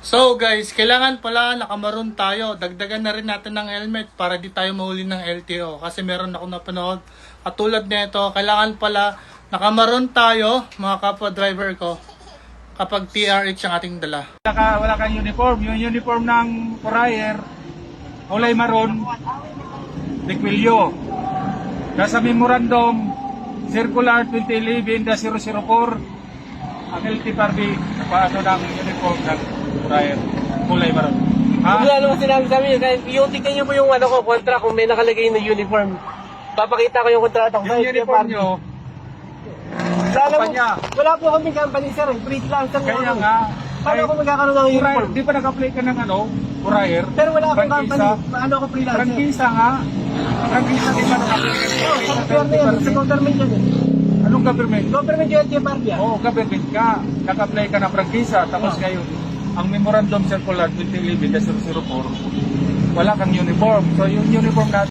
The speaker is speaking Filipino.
So guys, kailangan pala nakamaroon tayo. Dagdagan na rin natin ng helmet para di tayo mahuli ng LTO. Kasi meron ako napanood. Katulad nito, kailangan pala nakamaroon tayo, mga kapwa driver ko, kapag TRH ang ating dala. Wala kang uniform. Yung uniform ng courier, kulay maroon, Dequilio. Nasa memorandum, Circular 2011-004, ang LTFRB, nagpaano ng uniform ng courier, kulay maroon. Kung ano ko sinabi sa amin, i-ticket niyo po yung ano ko, kontra kung may nakalagay na uniform. Papakita ko yung kontrata ko. Yung uniform nyo, Wala po kami company sir, free lang sir. kaya nga, Paano ako magkakaroon ng uniform? courier, di ba nag-apply ka ng courier? Pero wala akong company. Prangkisa? Ano ako freelancer? Prangkisa nga. Prangkisa di ba nag-apply ka? Software na yan, sa government yan eh. Anong government? Government yung LTFRB yan. Oo, government ka. Nag-apply ka ng prangkisa. Tapos ngayon, ang Memorandum Circular 2011-004, wala kang uniform. So yung uniform natin,